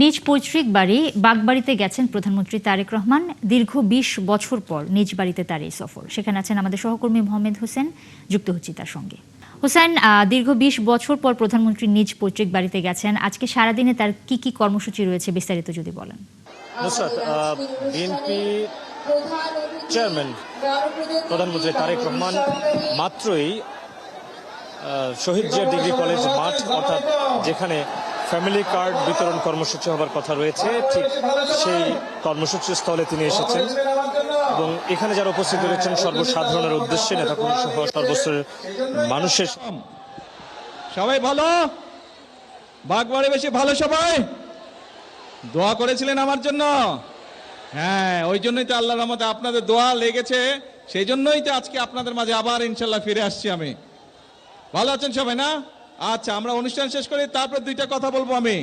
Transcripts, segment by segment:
নিজ পৈতৃক বাড়ি বাগবাড়িতে গেছেন প্রধানমন্ত্রী তারেক রহমান। দীর্ঘ ২০ বছর পর নিজ বাড়িতে তার এই সফর। সেখানে আছেন আমাদের সহকর্মী মোহাম্মদ হোসেন, যুক্ত হচ্ছি তার সঙ্গে। হোসেন, দীর্ঘ ২০ বছর পর প্রধানমন্ত্রী নিজ পৈতৃক বাড়িতে গেছেন। আজকে সারাদিনে তার কি কি কর্মসূচি রয়েছে, বিস্তারিত যদি বলেন। বিএনপি চেয়ারম্যান প্রধানমন্ত্রী তারেক রহমান মাত্রই শহীদ জিয়া ডিগ্রি কলেজ মাঠ, অর্থাৎ যেখানে ফ্যামিলি কার্ড বিতরণ কর্মসূচি হবার কথা রয়েছে, ঠিক সেই কর্মসূচি স্থলে তিনি এসেছেন এবং এখানে যারা উপস্থিত রয়েছেন সর্বসাধারণের উদ্দেশ্যে নেতাকর্মী সহ সর্বস্তরের মানুষের। সবাই ভালো, বাগবাড়ি বেশি ভালো, সবাই দোয়া করেছিলেন আমার জন্য। হ্যাঁ, ওই জন্যই তো আল্লাহর রহমতে আপনাদের দোয়া লেগেছে, সেই জন্যই তো আজকে আপনাদের মাঝে আবার ইনশাল্লাহ ফিরে আসছি আমি। ভালো আছেন সবাই না? আচ্ছা, আমরা অনুষ্ঠান শেষ করি, তারপর দুইটা কথা বলবো আমি,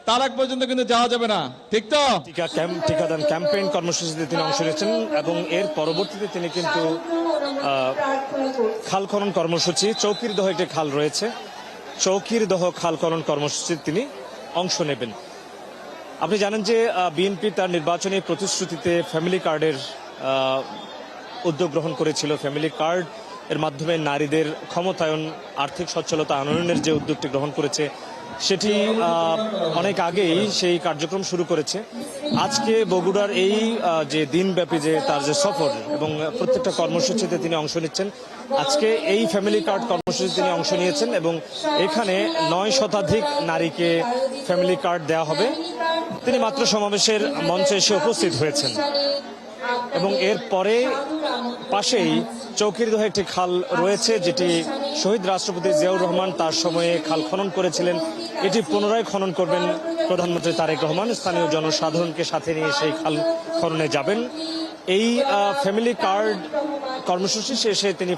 তার আগ পর্যন্ত কিন্তু যাওয়া যাবে না, ঠিক তো? টিকাদান ক্যাম্পেইন কর্মসূচিতে তিনি অংশ নিয়েছেন এবং এর পরবর্তীতে তিনি কিন্তু খাল খনন কর্মসূচি, চৌকির দহ একটি খাল রয়েছে, চৌকির দহ খাল খনন কর্মসূচিতে তিনি অংশ নেবেন। আপনি জানেন যে বিএনপি তার নির্বাচনী প্রতিশ্রুতিতে ফ্যামিলি কার্ডের উদ্যোগ গ্রহণ করেছিল। ফ্যামিলি কার্ড এর মাধ্যমে নারীদের ক্ষমতায়ন, আর্থিক সচ্ছলতা আনয়নের যে উদ্যোগটি গ্রহণ করেছে, সেটি অনেক আগেই সেই কার্যক্রম শুরু করেছে। আজকে বগুড়ার এই যে দিনব্যাপী যে তার যে সফর এবং প্রত্যেকটা কর্মসূচিতে তিনি অংশ নিচ্ছেন, আজকে এই ফ্যামিলি কার্ড কর্মসূচিতে তিনি অংশ নিয়েছেন এবং এখানে 9 শতাধিক নারীকে ফ্যামিলি কার্ড দেওয়া হবে। তিনি মাত্র সমাবেশের মঞ্চে এসে উপস্থিত হয়েছেন এবং এর পরে পাশেই চৌকির দহে একটি খাল রয়েছে, যেটি শহীদ রাষ্ট্রপতি জিয়াউর রহমান তার সময়ে খাল খনন করেছিলেন। এটি পুনরায় খনন করবেন প্রধানমন্ত্রী তারেক রহমান। স্থানীয় জনসাধারণকে সাথে নিয়ে সেই খাল খননে যাবেন। এই ফ্যামিলি কার্ড কর্মসূচি শেষে তিনি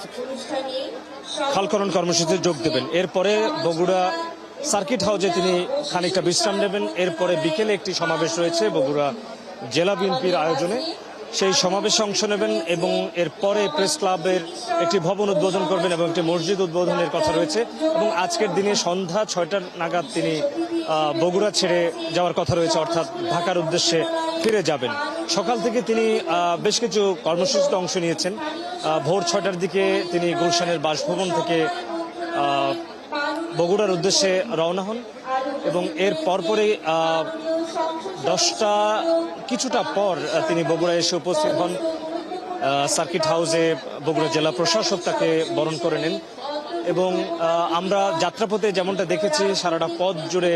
খাল খনন কর্মসূচিতে যোগ দেবেন। এরপরে বগুড়া সার্কিট হাউসে তিনি খানিকটা বিশ্রাম নেবেন। এরপরে বিকেলে একটি সমাবেশ রয়েছে বগুড়া জেলা বিএনপির আয়োজনে, সেই সমাবেশে অংশ নেবেন এবং এরপরে প্রেস ক্লাবের একটি ভবন উদ্বোধন করবেন এবং একটি মসজিদ উদ্বোধনের কথা রয়েছে এবং আজকের দিনে সন্ধ্যা 6টা নাগাদ তিনি বগুড়া ছেড়ে যাওয়ার কথা রয়েছে, অর্থাৎ ঢাকার উদ্দেশ্যে ফিরে যাবেন। সকাল থেকে তিনি বেশ কিছু কর্মসূচিতে অংশ নিয়েছেন। ভোর 6টার দিকে তিনি গুলশানের বাসভবন থেকে বগুড়ার উদ্দেশ্যে রওনা হন এবং এর পরপরই 10টা কিছুটা পর তিনি বগুড়া এসে উপস্থিত হন। সার্কিট হাউসে বগুড়া জেলা প্রশাসক তাকে বরণ করে নেন এবং আমরা যাত্রাপথে যেমনটা দেখেছি, সারাটা পথ জুড়ে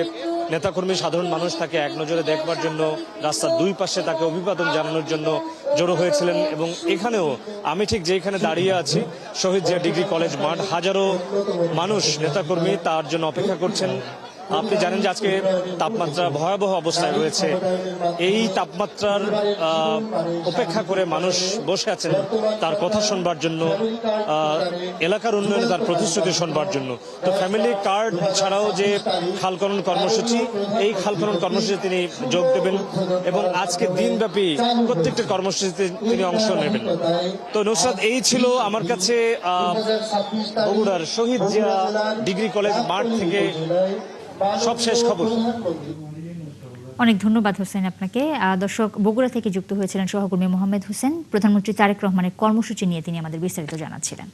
নেতাকর্মী সাধারণ মানুষ তাকে এক নজরে দেখবার জন্য রাস্তার দুই পাশে তাকে অভিবাদন জানানোর জন্য জড়ো হয়েছিলেন এবং এখানেও আমি ঠিক যেখানে দাঁড়িয়ে আছি, শহীদ জিয়া ডিগ্রি কলেজ মাঠ, হাজারো মানুষ নেতাকর্মী তার জন্য অপেক্ষা করছেন। আপনি জানেন যে আজকে তাপমাত্রা ভয়াবহ অবস্থায় রয়েছে। এই তাপমাত্রার উপেক্ষা করে মানুষ বসে আছেন তার কথা শুনবার জন্য, এলাকার উন্নয়নে তার প্রতিশ্রুতি শুনবার জন্য। তো ফ্যামিলি কার্ড ছাড়াও যে খাল খনন কর্মসূচি, এই খাল খনন কর্মসূচিতে তিনি যোগ দেবেন এবং আজকে দিনব্যাপী প্রত্যেকটা কর্মসূচিতে তিনি অংশ নেবেন। তো নুসরাত, এই ছিল আমার কাছে বগুড়ার শহীদ জিয়া ডিগ্রি কলেজ মাঠ থেকে সবশেষ খবর। অনেক ধন্যবাদ হোসেন আপনাকে। দর্শক, বগুড়া থেকে যুক্ত হয়েছিলেন সহকর্মী মোহাম্মদ হোসেন। প্রধানমন্ত্রী তারেক রহমানের কর্মসূচি নিয়ে তিনি আমাদের বিস্তারিত জানাচ্ছিলেন।